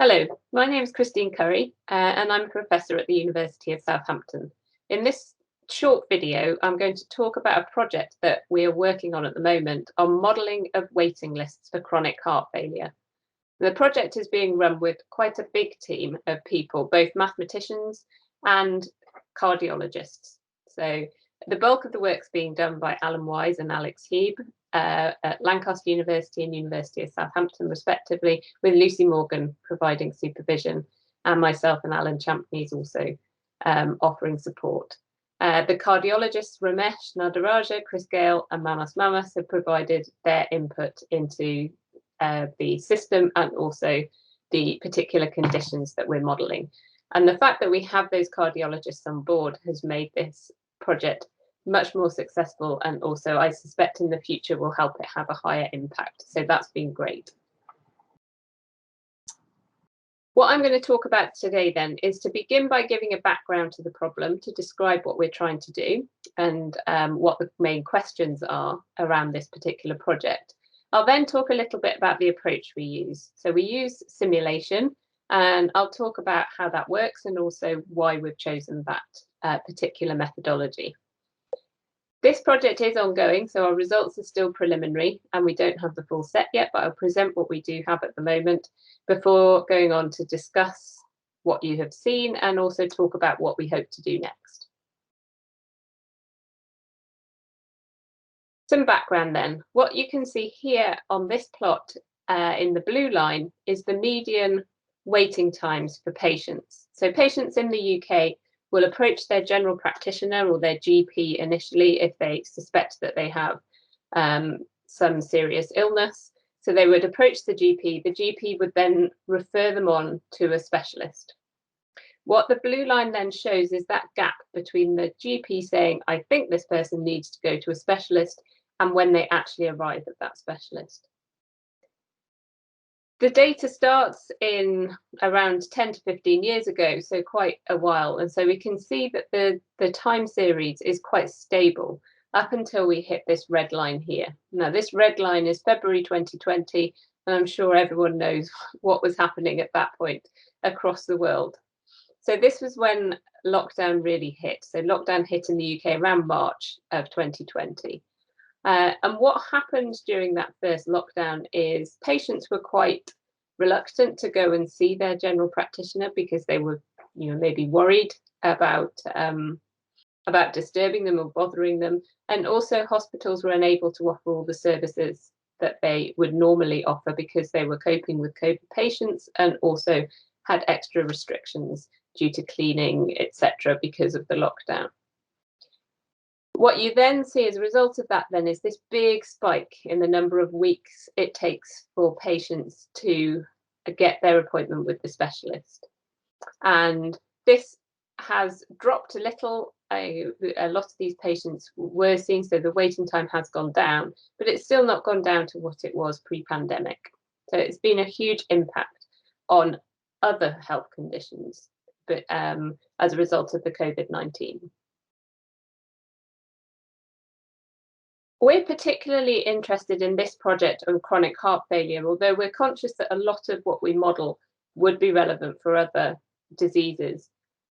Hello, my name is Christine Curry, and I'm a professor at the University of Southampton. In this short video, I'm going to talk about a project that we are working on at the moment on modelling of waiting lists for chronic heart failure. The project is being run with quite a big team of people, both mathematicians and cardiologists. So the bulk of the work's being done by Alan Wise and Alex Heeb at Lancaster University and University of Southampton, respectively, with Lucy Morgan providing supervision, and myself and Alan Champney is also offering support. The cardiologists Ramesh Nadaraja, Chris Gale, and Manas Mamas have provided their input into the system and also the particular conditions that we're modelling. And the fact that we have those cardiologists on board has made this project much more successful, and also I suspect in the future will help it have a higher impact. So that's been great. What I'm going to talk about today then is to begin by giving a background to the problem, to describe what we're trying to do and what the main questions are around this particular project. I'll then talk a little bit about the approach we use. So we use simulation, and I'll talk about how that works and also why we've chosen that particular methodology. This project is ongoing, so our results are still preliminary and we don't have the full set yet, but I'll present what we do have at the moment before going on to discuss what you have seen and also talk about what we hope to do next. Some background then. What you can see here on this plot in the blue line is the median waiting times for patients. So patients in the UK will approach their general practitioner or their GP initially if they suspect that they have some serious illness. So they would approach the GP. The GP would then refer them on to a specialist. What the blue line then shows is that gap between the GP saying, I think this person needs to go to a specialist, and when they actually arrive at that specialist. The data starts in around 10 to 15 years ago, so quite a while. And so we can see that the time series is quite stable up until we hit this red line here. Now, this red line is February 2020, and I'm sure everyone knows what was happening at that point across the world. So this was when lockdown really hit. So lockdown hit in the UK around March of 2020. And what happened during that first lockdown is patients were quite reluctant to go and see their general practitioner because they were, maybe worried about disturbing them or bothering them. And also hospitals were unable to offer all the services that they would normally offer because they were coping with COVID patients and also had extra restrictions due to cleaning, etc., because of the lockdown. What you then see as a result of that then is this big spike in the number of weeks it takes for patients to get their appointment with the specialist. And this has dropped a little. A lot of these patients were seen, so the waiting time has gone down, but it's still not gone down to what it was pre-pandemic. So it's been a huge impact on other health conditions, but as a result of the COVID-19. We're particularly interested in this project on chronic heart failure, although we're conscious that a lot of what we model would be relevant for other diseases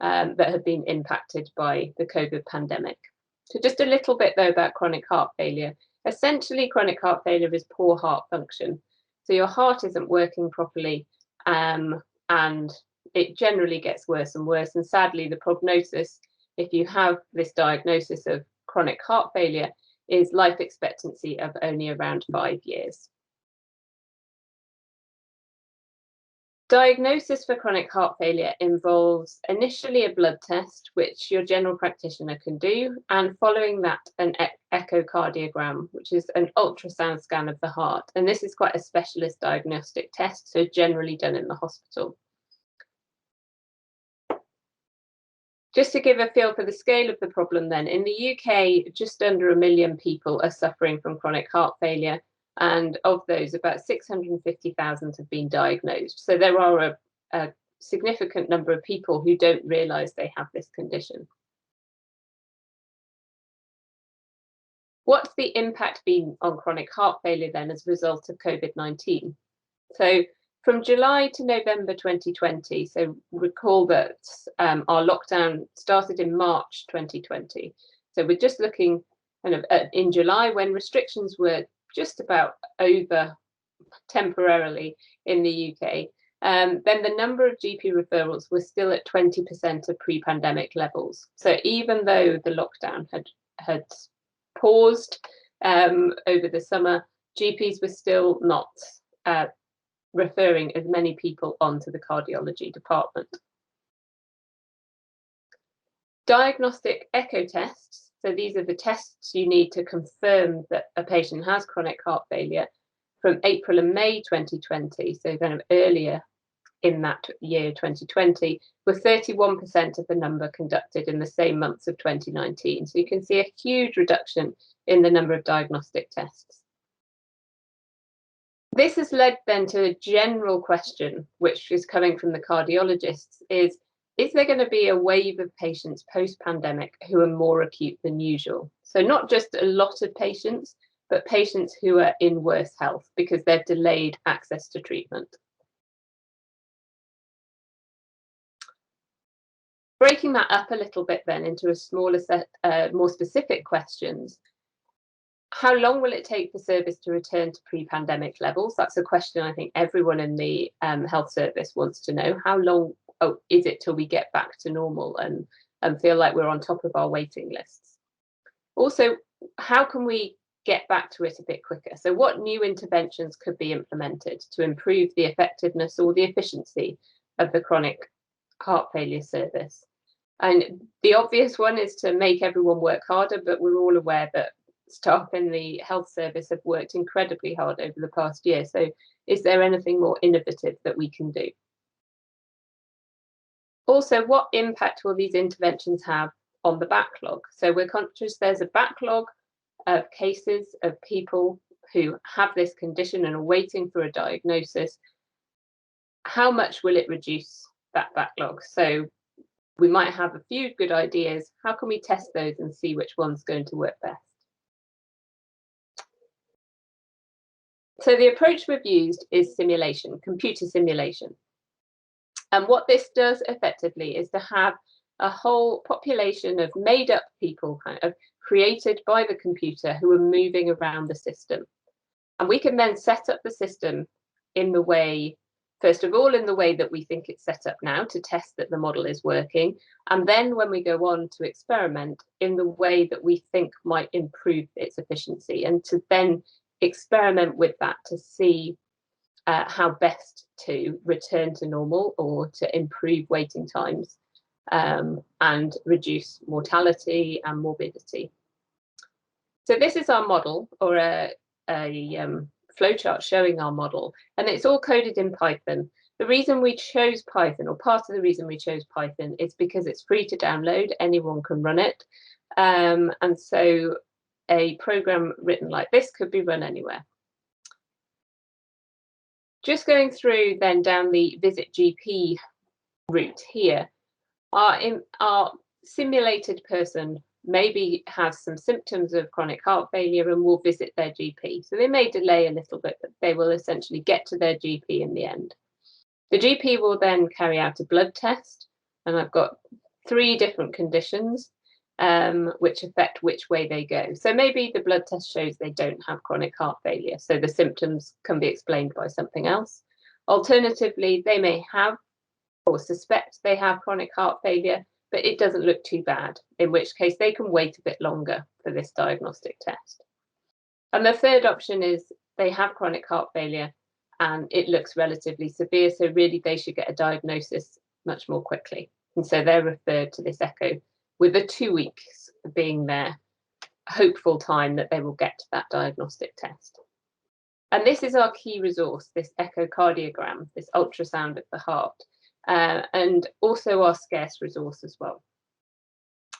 that have been impacted by the COVID pandemic. So just a little bit though about chronic heart failure. Essentially, chronic heart failure is poor heart function. So your heart isn't working properly and it generally gets worse and worse. And sadly, the prognosis, if you have this diagnosis of chronic heart failure, is life expectancy of only around 5 years. Diagnosis for chronic heart failure involves initially a blood test, which your general practitioner can do, and following that, an echocardiogram, which is an ultrasound scan of the heart. And this is quite a specialist diagnostic test, so generally done in the hospital. Just to give a feel for the scale of the problem then, in the UK, just under 1 million people are suffering from chronic heart failure. And of those, about 650,000 have been diagnosed. So there are a significant number of people who don't realise they have this condition. What's the impact been on chronic heart failure then as a result of COVID-19? So From July to November 2020, so recall that our lockdown started in March 2020. So we're just looking kind of in July when restrictions were just about over temporarily in the UK. Then the number of GP referrals was still at 20% of pre-pandemic levels. So even though the lockdown had paused over the summer, GPs were still not referring as many people onto the cardiology department. Diagnostic echo tests, so these are the tests you need to confirm that a patient has chronic heart failure, from April and May 2020, so kind of earlier in that year 2020, were 31% of the number conducted in the same months of 2019. So you can see a huge reduction in the number of diagnostic tests. This has led then to a general question, which is coming from the cardiologists, is there going to be a wave of patients post-pandemic who are more acute than usual? So not just a lot of patients, but patients who are in worse health because they've delayed access to treatment. Breaking that up a little bit then into a smaller set, more specific questions. How long will it take for service to return to pre-pandemic levels? That's a question I think everyone in the health service wants to know. How long is it till we get back to normal and feel like we're on top of our waiting lists? Also, how can we get back to it a bit quicker? So what new interventions could be implemented to improve the effectiveness or the efficiency of the chronic heart failure service? And the obvious one is to make everyone work harder, but we're all aware that staff in the health service have worked incredibly hard over the past year. So is there anything more innovative that we can do? Also, what impact will these interventions have on the backlog? So we're conscious there's a backlog of cases of people who have this condition and are waiting for a diagnosis. How much will it reduce that backlog? So we might have a few good ideas. How can we test those and see which one's going to work best? So the approach we've used is simulation, computer simulation. And what this does effectively is to have a whole population of made up people kind of created by the computer who are moving around the system. And we can then set up the system in the way, first of all, in the way that we think it's set up now to test that the model is working. And then when we go on to experiment in the way that we think might improve its efficiency, and to then experiment with that to see how best to return to normal or to improve waiting times and reduce mortality and morbidity. So this is our model, or a flowchart showing our model, and it's all coded in Python. The reason we chose Python, or part of the reason we chose Python, is because it's free to download, anyone can run it. And so a program written like this could be run anywhere. Just going through then down the Visit GP route here, our simulated person maybe has some symptoms of chronic heart failure and will visit their GP. So they may delay a little bit, but they will essentially get to their GP in the end. The GP will then carry out a blood test, and I've got 3 different conditions which affect which way they go. So maybe the blood test shows they don't have chronic heart failure, so the symptoms can be explained by something else. Alternatively, they may have or suspect they have chronic heart failure, but it doesn't look too bad, in which case they can wait a bit longer for this diagnostic test. And the third option is they have chronic heart failure and it looks relatively severe, so really they should get a diagnosis much more quickly. And so they're referred to this echo with the 2 weeks being their hopeful time that they will get to that diagnostic test. And this is our key resource, this echocardiogram, this ultrasound of the heart, and also our scarce resource as well.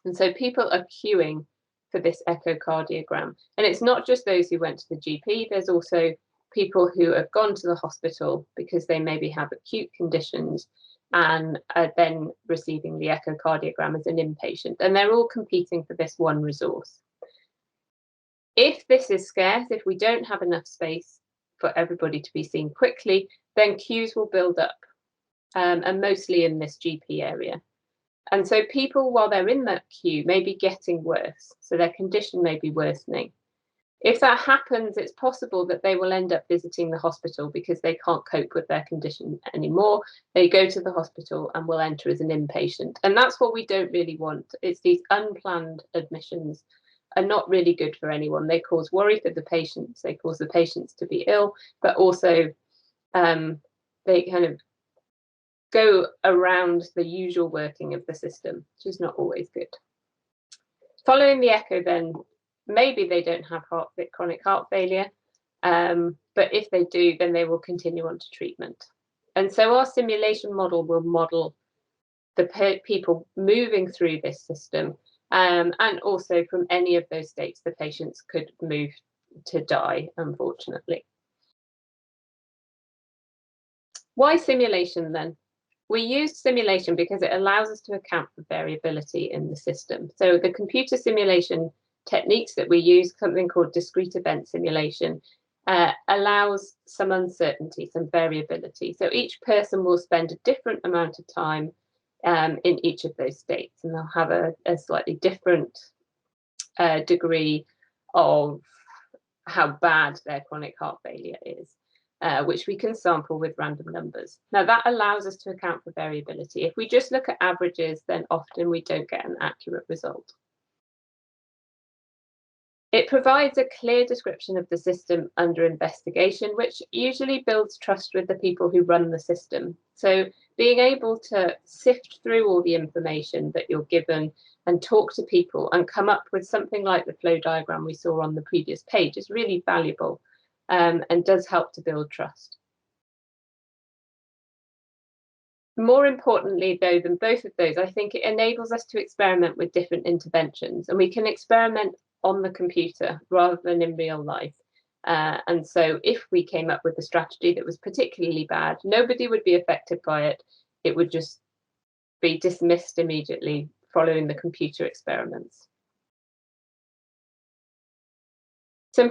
And so people are queuing for this echocardiogram. And it's not just those who went to the GP, there's also people who have gone to the hospital because they maybe have acute conditions and are then receiving the echocardiogram as an inpatient. And they're all competing for this one resource. If this is scarce, if we don't have enough space for everybody to be seen quickly, then queues will build up, and mostly in this GP area. And so people, while they're in that queue, may be getting worse. So their condition may be worsening. If that happens, it's possible that they will end up visiting the hospital because they can't cope with their condition anymore. They go to the hospital and will enter as an inpatient. And that's what we don't really want. It's these unplanned admissions are not really good for anyone. They cause worry for the patients. They cause the patients to be ill, but also they kind of go around the usual working of the system, which is not always good. Following the echo, then, maybe they don't have chronic heart failure, but if they do, then they will continue on to treatment. And so our simulation model will model the people moving through this system, and also from any of those states, the patients could move to die, unfortunately. Why simulation then? We use simulation because it allows us to account for variability in the system. So the computer simulation techniques that we use, something called discrete event simulation, allows some uncertainty, some variability. So each person will spend a different amount of time in each of those states, and they'll have a slightly different degree of how bad their chronic heart failure is. Which we can sample with random numbers. Now that allows us to account for variability. If we just look at averages, then often we don't get an accurate result. It provides a clear description of the system under investigation, which usually builds trust with the people who run the system. So being able to sift through all the information that you're given and talk to people and come up with something like the flow diagram we saw on the previous page is really valuable. And does help to build trust. More importantly, though, than both of those, I think it enables us to experiment with different interventions, and we can experiment on the computer rather than in real life. And so if we came up with a strategy that was particularly bad, nobody would be affected by it. It would just be dismissed immediately following the computer experiments. Some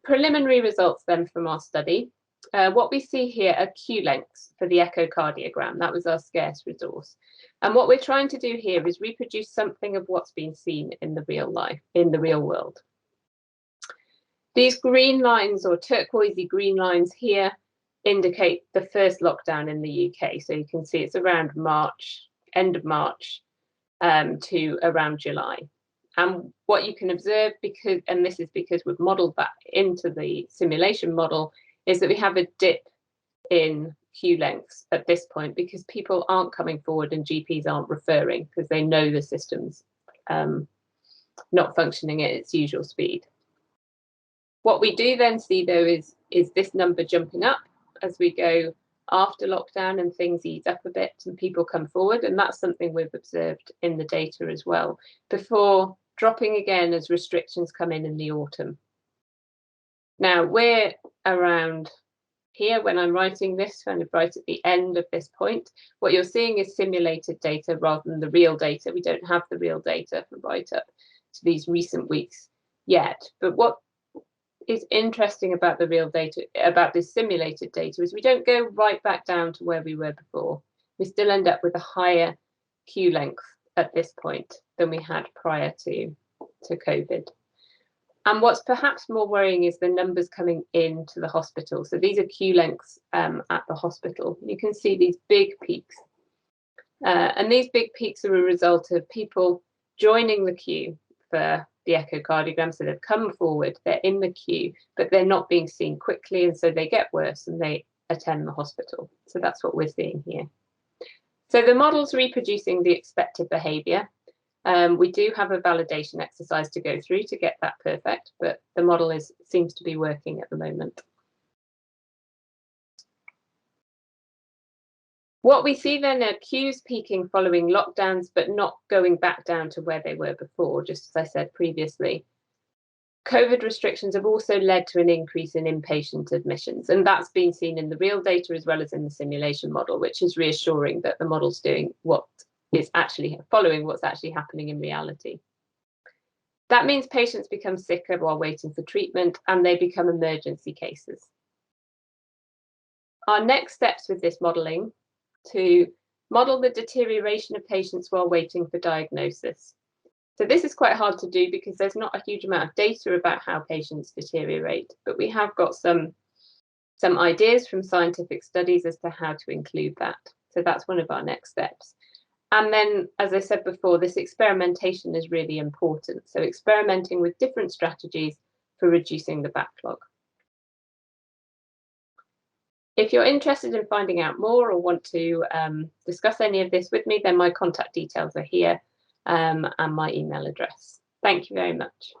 preliminary results then from our study. What we see here are queue lengths for the echocardiogram. That was our scarce resource. And what we're trying to do here is reproduce something of what's been seen in the real life, in the real world. These green lines, or turquoisey green lines here, indicate the first lockdown in the UK. So you can see it's around March, end of March, to around July. And what you can observe, and this is because we've modeled that into the simulation model, is that we have a dip in queue lengths at this point because people aren't coming forward and GPs aren't referring because they know the system's not functioning at its usual speed. What we do then see, though, is this number jumping up as we go after lockdown and things ease up a bit and people come forward. And that's something we've observed in the data as well, before dropping again as restrictions come in the autumn. Now we're around here when I'm writing this, kind of right at the end of this point. What you're seeing is simulated data rather than the real data. We don't have the real data for right up to these recent weeks yet. But what is interesting about the real data, about this simulated data, is we don't go right back down to where we were before. We still end up with a higher queue length at this point than we had prior to COVID. And what's perhaps more worrying is the numbers coming into the hospital. So these are queue lengths at the hospital. You can see these big peaks. And these big peaks are a result of people joining the queue for the echocardiogram. So they've come forward, they're in the queue, but they're not being seen quickly. And so they get worse and they attend the hospital. So that's what we're seeing here. So the model's reproducing the expected behavior. We do have a validation exercise to go through to get that perfect, but the model seems to be working at the moment. What we see then are queues peaking following lockdowns, but not going back down to where they were before, just as I said previously. COVID restrictions have also led to an increase in inpatient admissions, and that's been seen in the real data as well as in the simulation model, which is reassuring that the model's doing what is actually following what's actually happening in reality. That means patients become sicker while waiting for treatment and they become emergency cases. Our next steps with this modelling to model the deterioration of patients while waiting for diagnosis. So this is quite hard to do because there's not a huge amount of data about how patients deteriorate, but we have got some ideas from scientific studies as to how to include that. So that's one of our next steps. And then, as I said before, this experimentation is really important. So experimenting with different strategies for reducing the backlog. If you're interested in finding out more or want to discuss any of this with me, then my contact details are here and my email address. Thank you very much.